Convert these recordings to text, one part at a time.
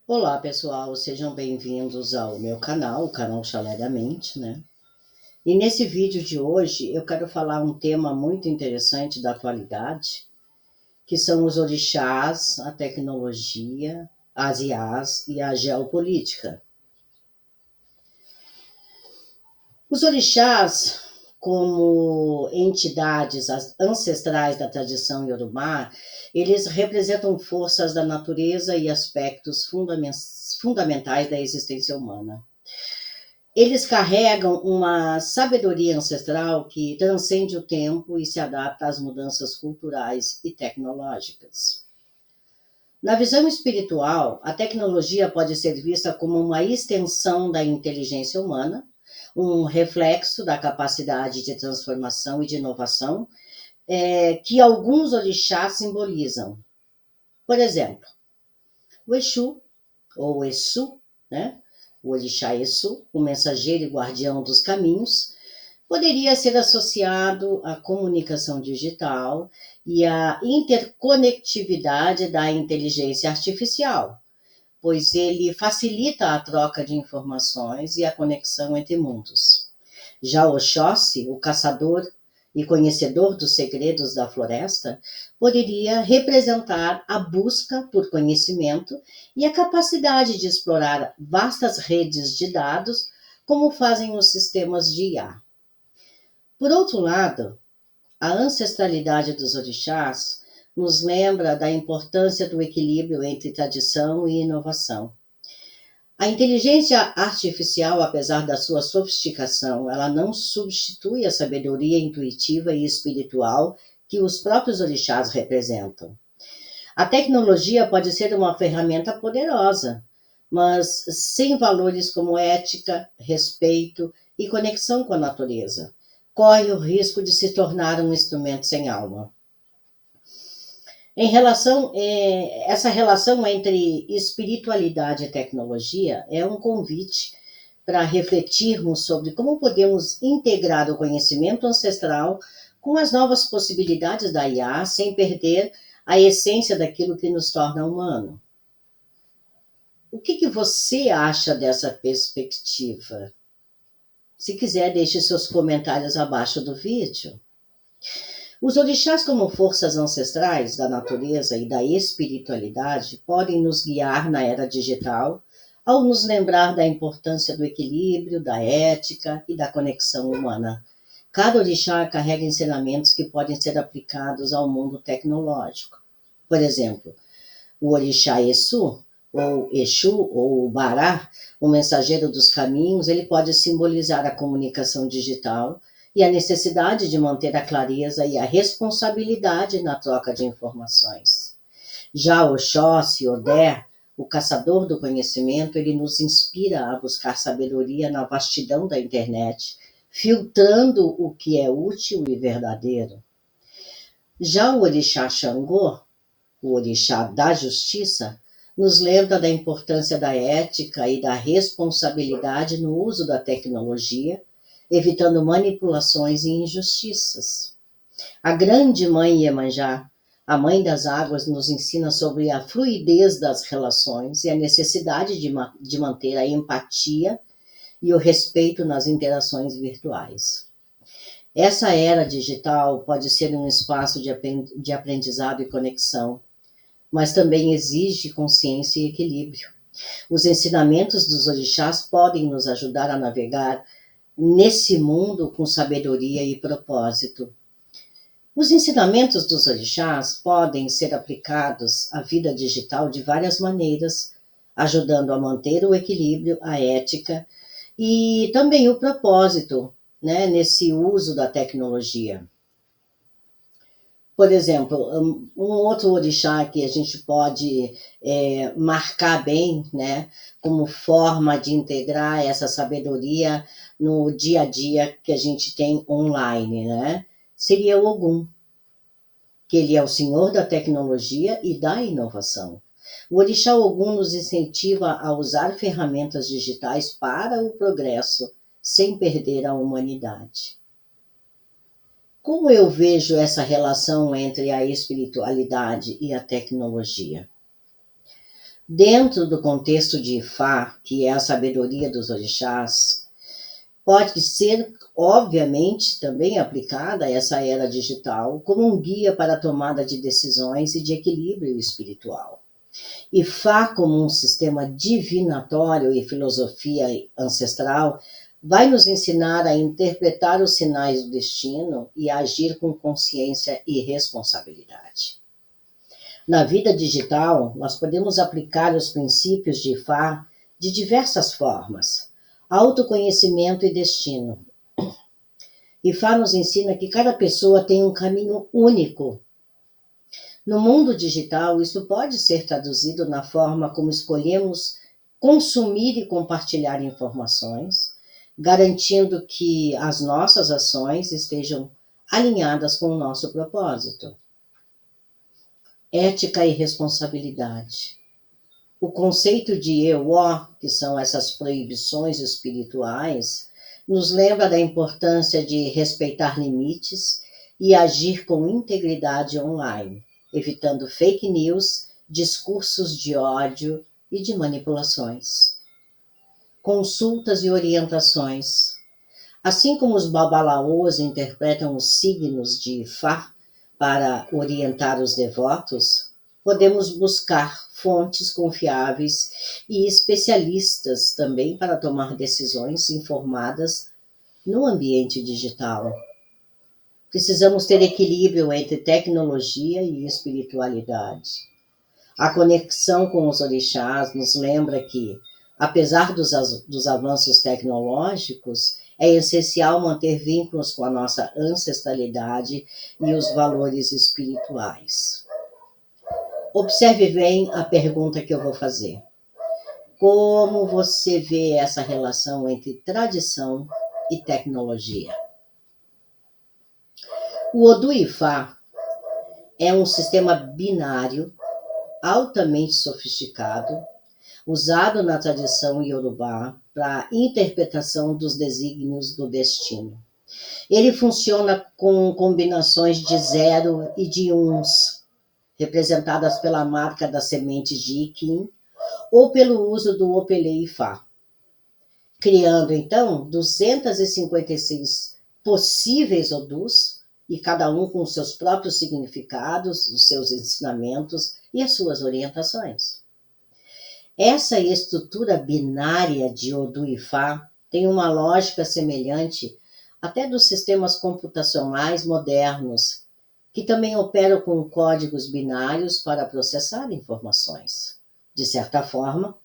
Olá, pessoal, sejam bem-vindos ao meu canal, o canal Chalé da Mente, né? E nesse vídeo de hoje eu quero falar um tema muito interessante da atualidade, que são os orixás, a tecnologia, as IAs e a geopolítica. Os orixás, como entidades ancestrais da tradição iorubá, eles representam forças da natureza e aspectos fundamentais da existência humana. Eles carregam uma sabedoria ancestral que transcende o tempo e se adapta às mudanças culturais e tecnológicas. Na visão espiritual, a tecnologia pode ser vista como uma extensão da inteligência humana, um reflexo da capacidade de transformação e de inovação que alguns orixás simbolizam. Por exemplo, o Exu, ou Exu, né? O orixá Exu, o mensageiro e guardião dos caminhos, poderia ser associado à comunicação digital e à interconectividade da inteligência artificial, pois ele facilita a troca de informações e a conexão entre mundos. Já Oxóssi, o caçador e conhecedor dos segredos da floresta, poderia representar a busca por conhecimento e a capacidade de explorar vastas redes de dados, como fazem os sistemas de IA. Por outro lado, a ancestralidade dos orixás nos lembra da importância do equilíbrio entre tradição e inovação. A inteligência artificial, apesar da sua sofisticação, ela não substitui a sabedoria intuitiva e espiritual que os próprios orixás representam. A tecnologia pode ser uma ferramenta poderosa, mas sem valores como ética, respeito e conexão com a natureza, corre o risco de se tornar um instrumento sem alma. Essa relação entre espiritualidade e tecnologia é um convite para refletirmos sobre como podemos integrar o conhecimento ancestral com as novas possibilidades da IA, sem perder a essência daquilo que nos torna humano. O que você acha dessa perspectiva? Se quiser, deixe seus comentários abaixo do vídeo. Os orixás, como forças ancestrais da natureza e da espiritualidade, podem nos guiar na era digital, ao nos lembrar da importância do equilíbrio, da ética e da conexão humana. Cada orixá carrega ensinamentos que podem ser aplicados ao mundo tecnológico. Por exemplo, o orixá Exu, ou Exu, ou Bará, o mensageiro dos caminhos, ele pode simbolizar a comunicação digital e a necessidade de manter a clareza e a responsabilidade na troca de informações. Já Oxóssi, Odé, o caçador do conhecimento, ele nos inspira a buscar sabedoria na vastidão da internet, filtrando o que é útil e verdadeiro. Já o orixá Xangô, o orixá da justiça, nos lembra da importância da ética e da responsabilidade no uso da tecnologia, evitando manipulações e injustiças. A grande mãe Iemanjá, a mãe das águas, nos ensina sobre a fluidez das relações e a necessidade de manter a empatia e o respeito nas interações virtuais. Essa era digital pode ser um espaço de aprendizado e conexão, mas também exige consciência e equilíbrio. Os ensinamentos dos orixás podem nos ajudar a navegar nesse mundo com sabedoria e propósito. Os ensinamentos dos orixás podem ser aplicados à vida digital de várias maneiras, ajudando a manter o equilíbrio, a ética e também o propósito, né, nesse uso da tecnologia. Por exemplo, um outro orixá que a gente pode marcar bem, né, como forma de integrar essa sabedoria no dia a dia que a gente tem online, né, seria o Ogum, que ele é o senhor da tecnologia e da inovação. O orixá Ogum nos incentiva a usar ferramentas digitais para o progresso, sem perder a humanidade. Como eu vejo essa relação entre a espiritualidade e a tecnologia? Dentro do contexto de Ifá, que é a sabedoria dos orixás, pode ser, obviamente, também aplicada a essa era digital como um guia para a tomada de decisões e de equilíbrio espiritual. Ifá, como um sistema divinatório e filosofia ancestral, vai nos ensinar a interpretar os sinais do destino e a agir com consciência e responsabilidade. Na vida digital, nós podemos aplicar os princípios de Ifá de diversas formas. Autoconhecimento e destino. Ifá nos ensina que cada pessoa tem um caminho único. No mundo digital, isso pode ser traduzido na forma como escolhemos consumir e compartilhar informações, garantindo que as nossas ações estejam alinhadas com o nosso propósito. Ética e responsabilidade. O conceito de Ewó, que são essas proibições espirituais, nos lembra da importância de respeitar limites e agir com integridade online, evitando fake news, discursos de ódio e de manipulações. Consultas e orientações. Assim como os babalaôs interpretam os signos de Ifá para orientar os devotos, podemos buscar fontes confiáveis e especialistas também para tomar decisões informadas no ambiente digital. Precisamos ter equilíbrio entre tecnologia e espiritualidade. A conexão com os orixás nos lembra que, apesar dos avanços tecnológicos, é essencial manter vínculos com a nossa ancestralidade e os valores espirituais. Observe bem a pergunta que eu vou fazer. Como você vê essa relação entre tradição e tecnologia? O Odu Ifá é um sistema binário altamente sofisticado, usado na tradição iorubá para interpretação dos desígnios do destino. Ele funciona com combinações de 0 e de 1s, representadas pela marca das sementes de Iquim, ou pelo uso do Opele Ifá, criando, então, 256 possíveis Odus, e cada um com os seus próprios significados, os seus ensinamentos e as suas orientações. Essa estrutura binária de Odu e Ifá tem uma lógica semelhante até dos sistemas computacionais modernos, que também operam com códigos binários para processar informações. De certa forma,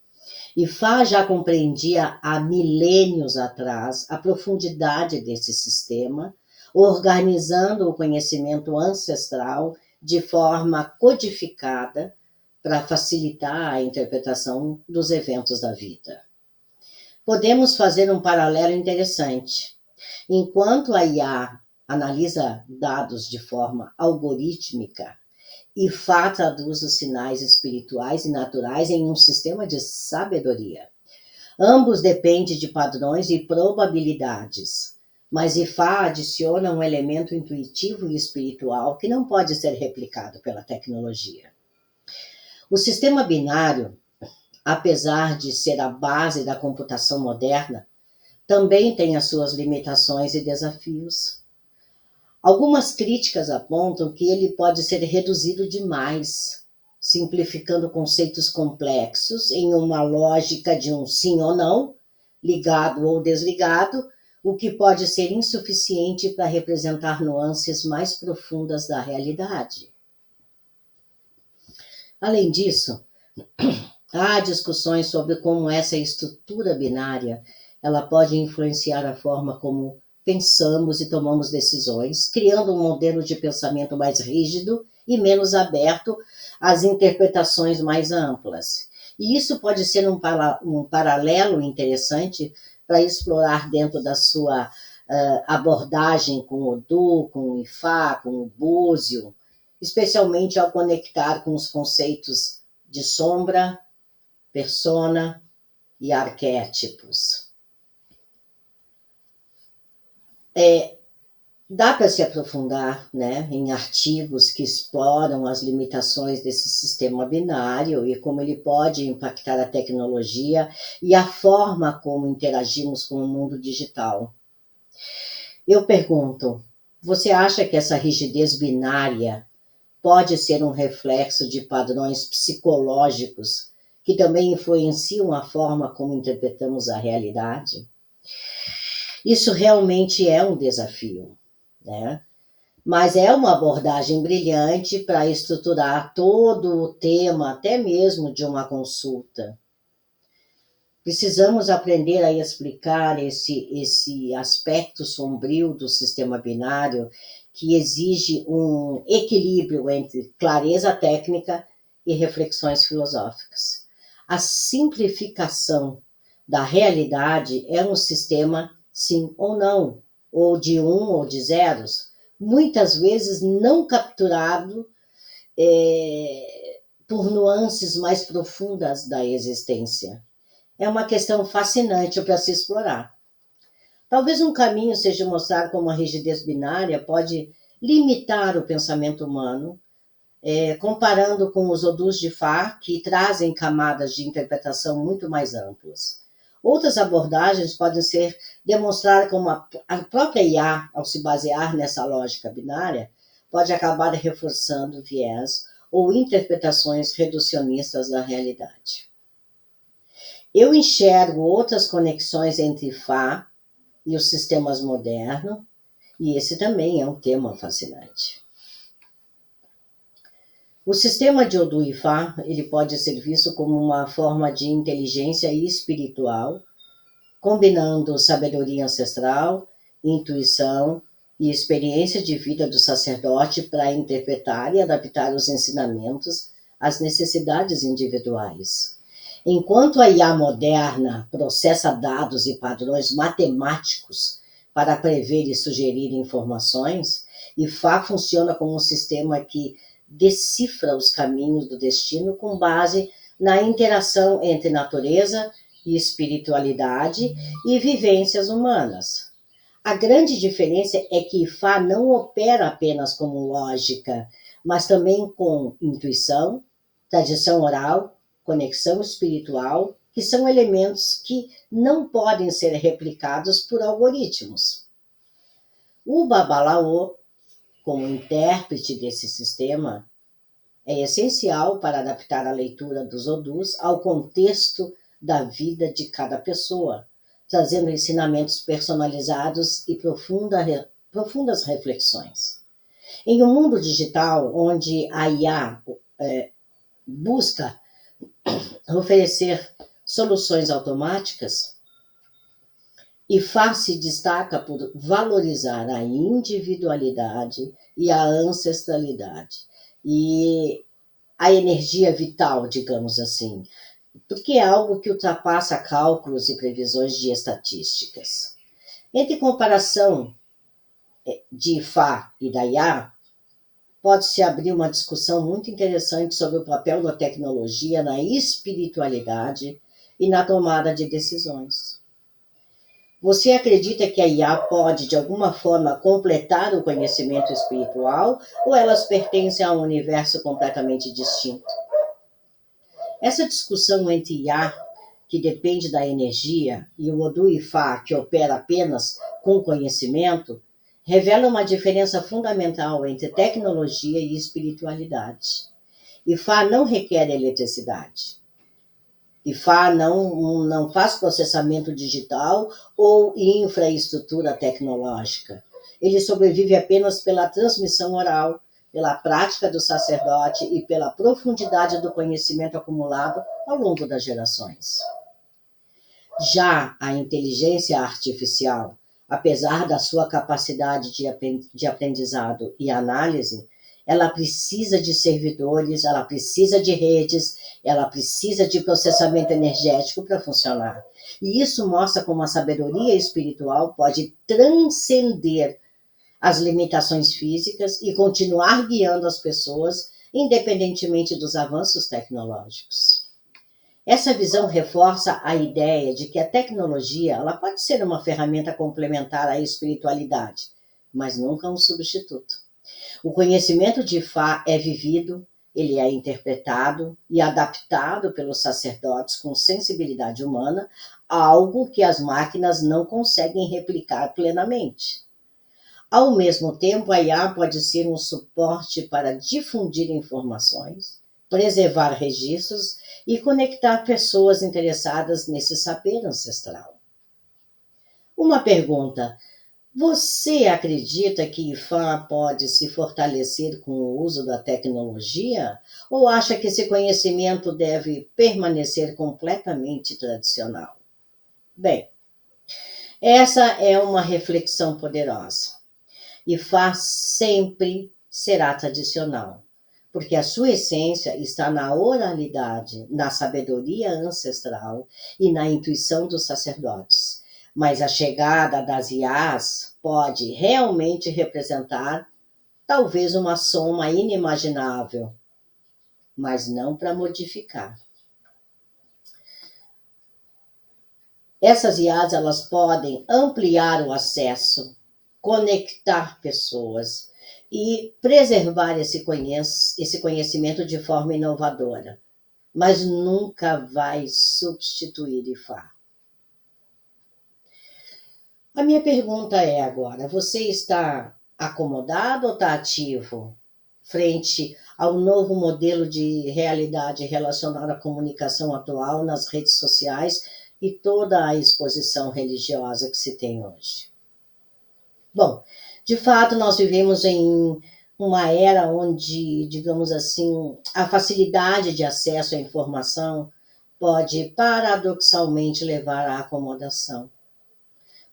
Ifá já compreendia há milênios atrás a profundidade desse sistema, organizando o conhecimento ancestral de forma codificada para facilitar a interpretação dos eventos da vida. Podemos fazer um paralelo interessante. Enquanto a IA analisa dados de forma algorítmica, Ifá traduz os sinais espirituais e naturais em um sistema de sabedoria. Ambos dependem de padrões e probabilidades, mas Ifá adiciona um elemento intuitivo e espiritual que não pode ser replicado pela tecnologia. O sistema binário, apesar de ser a base da computação moderna, também tem as suas limitações e desafios. Algumas críticas apontam que ele pode ser reduzido demais, simplificando conceitos complexos em uma lógica de um sim ou não, ligado ou desligado, o que pode ser insuficiente para representar nuances mais profundas da realidade. Além disso, há discussões sobre como essa estrutura binária ela pode influenciar a forma como pensamos e tomamos decisões, criando um modelo de pensamento mais rígido e menos aberto às interpretações mais amplas. E isso pode ser um paralelo interessante para explorar dentro da sua abordagem com o Odu, com o Ifá, com o Búzio, especialmente ao conectar com os conceitos de sombra, persona e arquétipos. Dá para se aprofundar, né, em artigos que exploram as limitações desse sistema binário e como ele pode impactar a tecnologia e a forma como interagimos com o mundo digital. Eu pergunto, você acha que essa rigidez binária pode ser um reflexo de padrões psicológicos que também influenciam a forma como interpretamos a realidade? Isso realmente é um desafio, né? Mas é uma abordagem brilhante para estruturar todo o tema, até mesmo de uma consulta. Precisamos aprender a explicar esse aspecto sombrio do sistema binário que exige um equilíbrio entre clareza técnica e reflexões filosóficas. A simplificação da realidade é um sistema sim ou não, ou de um ou de zeros, muitas vezes não capturado por nuances mais profundas da existência. É uma questão fascinante para se explorar. Talvez um caminho seja mostrar como a rigidez binária pode limitar o pensamento humano, comparando com os odus de Fá, que trazem camadas de interpretação muito mais amplas. Outras abordagens podem ser demonstrar como a própria IA, ao se basear nessa lógica binária, pode acabar reforçando viés ou interpretações reducionistas da realidade. Eu enxergo outras conexões entre Fá e os sistemas modernos, e esse também é um tema fascinante. O sistema de Odu e Fá, ele pode ser visto como uma forma de inteligência espiritual, combinando sabedoria ancestral, intuição e experiência de vida do sacerdote para interpretar e adaptar os ensinamentos às necessidades individuais. Enquanto a IA moderna processa dados e padrões matemáticos para prever e sugerir informações, e Fá funciona como um sistema que decifra os caminhos do destino com base na interação entre natureza e espiritualidade e vivências humanas. A grande diferença é que Fá não opera apenas como lógica, mas também com intuição, tradição oral, conexão espiritual, que são elementos que não podem ser replicados por algoritmos. O Babalaô, como intérprete desse sistema, é essencial para adaptar a leitura dos odus ao contexto da vida de cada pessoa, trazendo ensinamentos personalizados e profundas reflexões. Em um mundo digital onde a IA busca oferecer soluções automáticas, e Fá se destaca por valorizar a individualidade e a ancestralidade e a energia vital, digamos assim, porque é algo que ultrapassa cálculos e previsões de estatísticas. Entre comparação de Fá e da IA, pode-se abrir uma discussão muito interessante sobre o papel da tecnologia na espiritualidade e na tomada de decisões. Você acredita que a IA pode, de alguma forma, completar o conhecimento espiritual ou elas pertencem a um universo completamente distinto? Essa discussão entre IA, que depende da energia, e o Odu e Fá, que opera apenas com conhecimento, revela uma diferença fundamental entre tecnologia e espiritualidade. E Fá não requer eletricidade. E Fá não faz processamento digital ou infraestrutura tecnológica. Ele sobrevive apenas pela transmissão oral, pela prática do sacerdote e pela profundidade do conhecimento acumulado ao longo das gerações. Já a inteligência artificial, apesar da sua capacidade de aprendizado e análise, ela precisa de servidores, ela precisa de redes, ela precisa de processamento energético para funcionar. E isso mostra como a sabedoria espiritual pode transcender as limitações físicas e continuar guiando as pessoas, independentemente dos avanços tecnológicos. Essa visão reforça a ideia de que a tecnologia ela pode ser uma ferramenta complementar à espiritualidade, mas nunca um substituto. O conhecimento de Fá é vivido, ele é interpretado e adaptado pelos sacerdotes com sensibilidade humana, algo que as máquinas não conseguem replicar plenamente. Ao mesmo tempo, a IA pode ser um suporte para difundir informações, preservar registros e conectar pessoas interessadas nesse saber ancestral. Uma pergunta: você acredita que IFA pode se fortalecer com o uso da tecnologia? Ou acha que esse conhecimento deve permanecer completamente tradicional? Bem, essa é uma reflexão poderosa. IFA sempre será tradicional, porque a sua essência está na oralidade, na sabedoria ancestral e na intuição dos sacerdotes. Mas a chegada das IAs pode realmente representar talvez uma soma inimaginável, mas não para modificar. Essas IAs, elas podem ampliar o acesso, conectar pessoas e preservar esse conhecimento de forma inovadora, mas nunca vai substituir IFA. A minha pergunta é agora: você está acomodado ou está ativo frente ao novo modelo de realidade relacionado à comunicação atual nas redes sociais e toda a exposição religiosa que se tem hoje? Bom, de fato, nós vivemos em uma era onde, digamos assim, a facilidade de acesso à informação pode paradoxalmente levar à acomodação.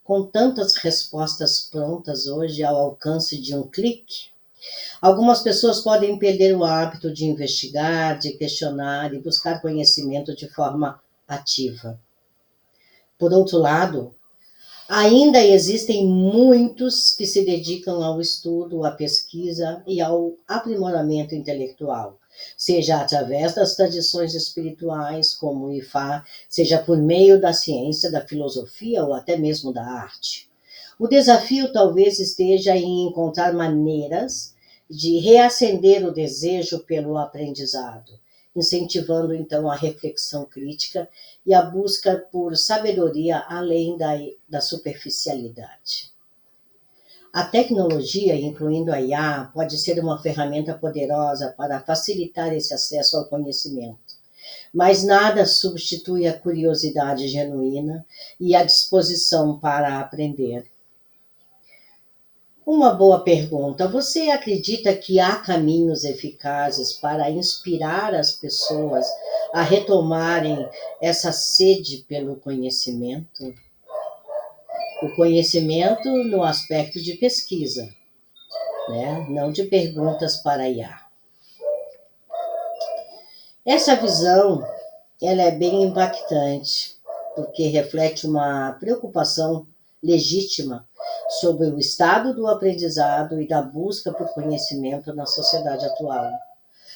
Com tantas respostas prontas hoje ao alcance de um clique, algumas pessoas podem perder o hábito de investigar, de questionar e buscar conhecimento de forma ativa. Por outro lado, ainda existem muitos que se dedicam ao estudo, à pesquisa e ao aprimoramento intelectual, seja através das tradições espirituais, como o Ifá, seja por meio da ciência, da filosofia ou até mesmo da arte. O desafio talvez esteja em encontrar maneiras de reacender o desejo pelo aprendizado, incentivando então a reflexão crítica e a busca por sabedoria além da superficialidade. A tecnologia, incluindo a IA, pode ser uma ferramenta poderosa para facilitar esse acesso ao conhecimento, mas nada substitui a curiosidade genuína e a disposição para aprender. Uma boa pergunta: você acredita que há caminhos eficazes para inspirar as pessoas a retomarem essa sede pelo conhecimento? O conhecimento no aspecto de pesquisa, né? Não de perguntas para IA. Essa visão, ela é bem impactante, porque reflete uma preocupação legítima sobre o estado do aprendizado e da busca por conhecimento na sociedade atual.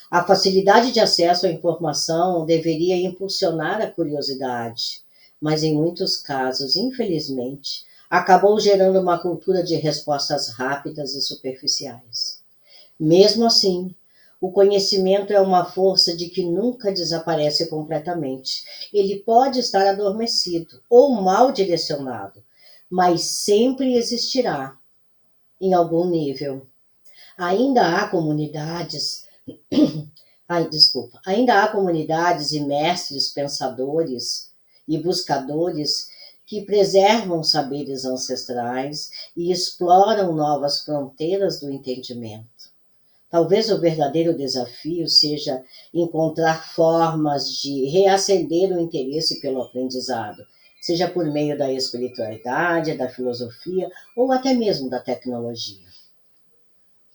A facilidade de acesso à informação deveria impulsionar a curiosidade, mas em muitos casos, infelizmente, acabou gerando uma cultura de respostas rápidas e superficiais. Mesmo assim, o conhecimento é uma força de que nunca desaparece completamente. Ele pode estar adormecido ou mal direcionado, mas sempre existirá em algum nível. Ainda há comunidades, ainda há comunidades e mestres pensadores e buscadores que preservam saberes ancestrais e exploram novas fronteiras do entendimento. Talvez o verdadeiro desafio seja encontrar formas de reacender o interesse pelo aprendizado, seja por meio da espiritualidade, da filosofia ou até mesmo da tecnologia.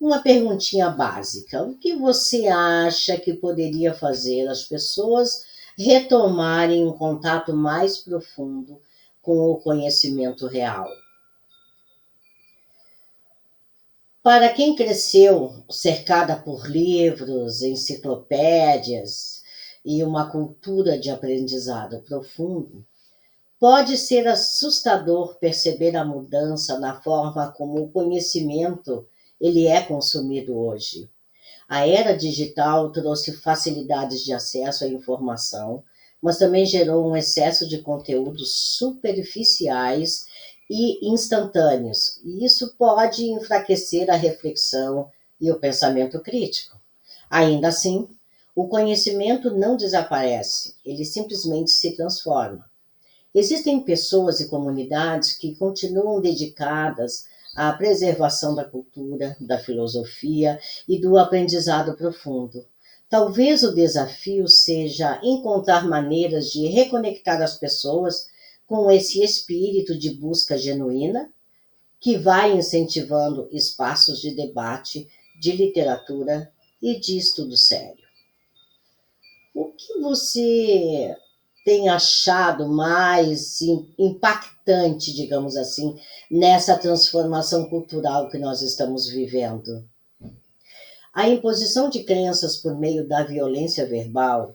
Uma perguntinha básica: o que você acha que poderia fazer as pessoas retomarem um contato mais profundo com o conhecimento real? Para quem cresceu cercada por livros, enciclopédias e uma cultura de aprendizado profundo, Pode ser assustador perceber a mudança na forma como o conhecimento ele é consumido hoje. A era digital trouxe facilidades de acesso à informação, mas também gerou um excesso de conteúdos superficiais e instantâneos, e isso pode enfraquecer a reflexão e o pensamento crítico. Ainda assim, o conhecimento não desaparece, ele simplesmente se transforma. Existem pessoas e comunidades que continuam dedicadas à preservação da cultura, da filosofia e do aprendizado profundo. Talvez o desafio seja encontrar maneiras de reconectar as pessoas com esse espírito de busca genuína que vai incentivando espaços de debate, de literatura e de estudo sério. O que você tem achado mais impactante, digamos assim, nessa transformação cultural que nós estamos vivendo? A imposição de crenças por meio da violência verbal,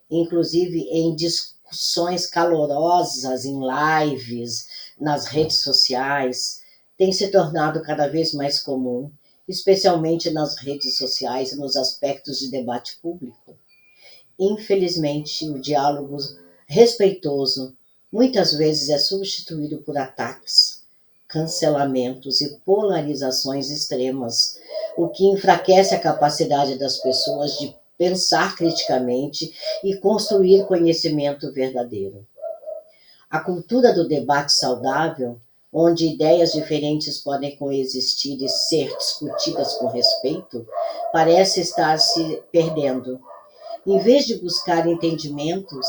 inclusive em discussões calorosas, em lives, nas redes sociais, tem se tornado cada vez mais comum, especialmente nas redes sociais e nos aspectos de debate público. Infelizmente, o diálogo respeitoso muitas vezes é substituído por ataques, cancelamentos e polarizações extremas, o que enfraquece a capacidade das pessoas de pensar criticamente e construir conhecimento verdadeiro. A cultura do debate saudável, onde ideias diferentes podem coexistir e ser discutidas com respeito, parece estar se perdendo. Em vez de buscar entendimentos,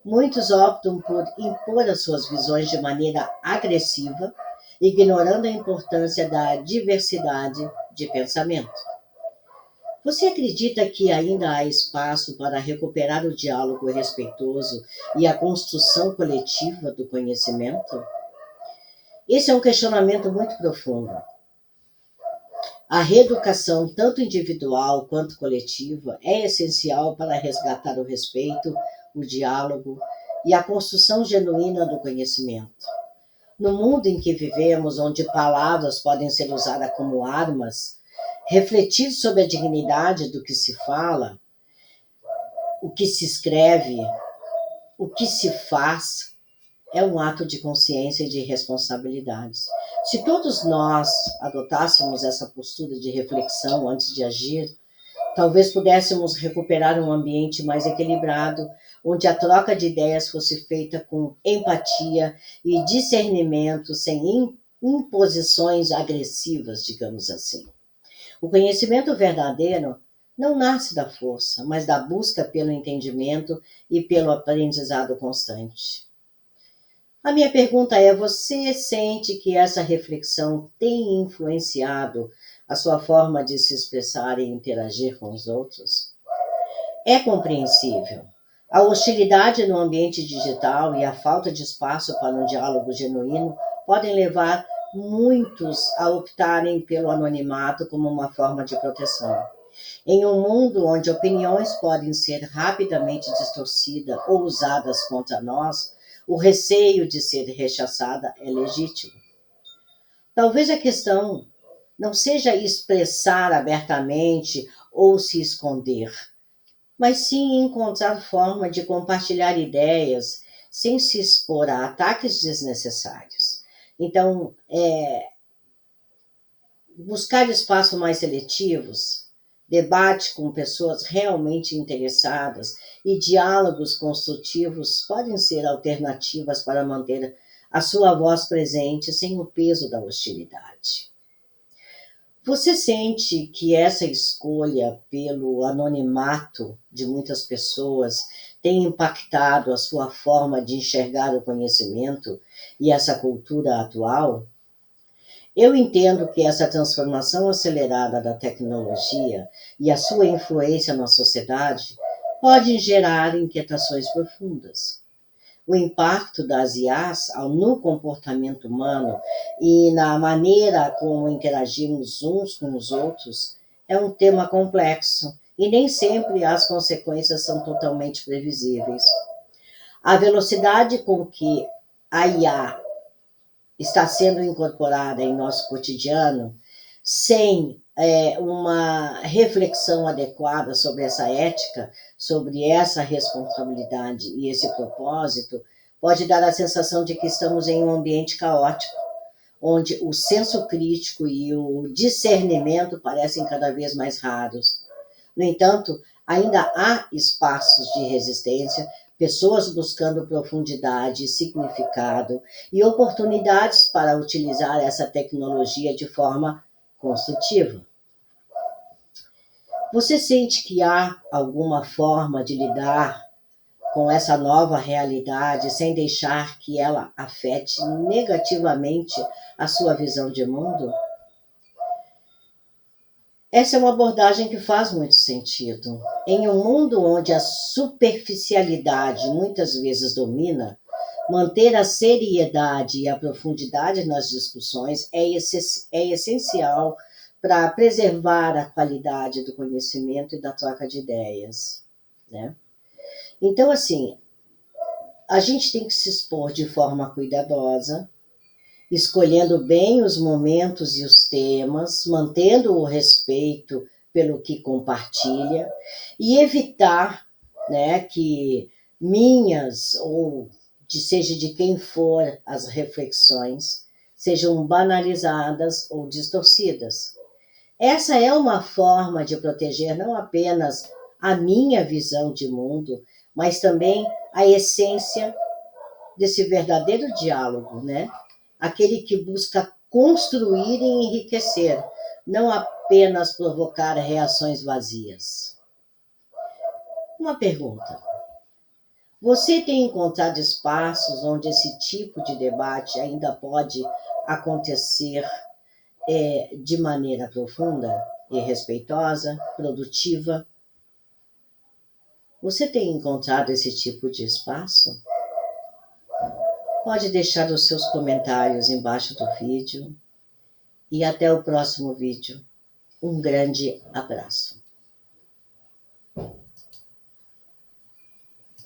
muitos optam por impor as suas visões de maneira agressiva, ignorando a importância da diversidade de pensamento. Você acredita que ainda há espaço para recuperar o diálogo respeitoso e a construção coletiva do conhecimento? Esse é um questionamento muito profundo. A reeducação, tanto individual quanto coletiva, é essencial para resgatar o respeito, o diálogo e a construção genuína do conhecimento. No mundo em que vivemos, onde palavras podem ser usadas como armas, refletir sobre a dignidade do que se fala, o que se escreve, o que se faz, é um ato de consciência e de responsabilidades. Se todos nós adotássemos essa postura de reflexão antes de agir, talvez pudéssemos recuperar um ambiente mais equilibrado, onde a troca de ideias fosse feita com empatia e discernimento, sem imposições agressivas, digamos assim. O conhecimento verdadeiro não nasce da força, mas da busca pelo entendimento e pelo aprendizado constante. A minha pergunta é: você sente que essa reflexão tem influenciado a sua forma de se expressar e interagir com os outros? É compreensível. A hostilidade no ambiente digital e a falta de espaço para um diálogo genuíno podem levar muitos a optarem pelo anonimato como uma forma de proteção. Em um mundo onde opiniões podem ser rapidamente distorcidas ou usadas contra nós, o receio de ser rechaçada é legítimo. Talvez a questão não seja expressar abertamente ou se esconder, mas sim encontrar forma de compartilhar ideias sem se expor a ataques desnecessários. Então, buscar espaços mais seletivos, debate com pessoas realmente interessadas e diálogos construtivos podem ser alternativas para manter a sua voz presente sem o peso da hostilidade. Você sente que essa escolha pelo anonimato de muitas pessoas tem impactado a sua forma de enxergar o conhecimento e essa cultura atual? Eu entendo que essa transformação acelerada da tecnologia e a sua influência na sociedade podem gerar inquietações profundas. O impacto das IAs no comportamento humano e na maneira como interagimos uns com os outros é um tema complexo e nem sempre as consequências são totalmente previsíveis. A velocidade com que a IA está sendo incorporada em nosso cotidiano sem uma reflexão adequada sobre essa ética, sobre essa responsabilidade e esse propósito, pode dar a sensação de que estamos em um ambiente caótico, onde o senso crítico e o discernimento parecem cada vez mais raros. No entanto, ainda há espaços de resistência, pessoas buscando profundidade, significado e oportunidades para utilizar essa tecnologia de forma construtiva. Você sente que há alguma forma de lidar com essa nova realidade sem deixar que ela afete negativamente a sua visão de mundo? Essa é uma abordagem que faz muito sentido. Em um mundo onde a superficialidade muitas vezes domina, manter a seriedade e a profundidade nas discussões é essencial para preservar a qualidade do conhecimento e da troca de ideias, né? Então, assim, a gente tem que se expor de forma cuidadosa, escolhendo bem os momentos e os temas, mantendo o respeito pelo que compartilha e evitar, né, que minhas ou seja de quem for as reflexões sejam banalizadas ou distorcidas. Essa é uma forma de proteger não apenas a minha visão de mundo, mas também a essência desse verdadeiro diálogo, né? Aquele que busca construir e enriquecer, não apenas provocar reações vazias. Uma pergunta: você tem encontrado espaços onde esse tipo de debate ainda pode acontecer de maneira profunda e respeitosa, produtiva? Você tem encontrado esse tipo de espaço? Pode deixar os seus comentários embaixo do vídeo e até o próximo vídeo. Um grande abraço.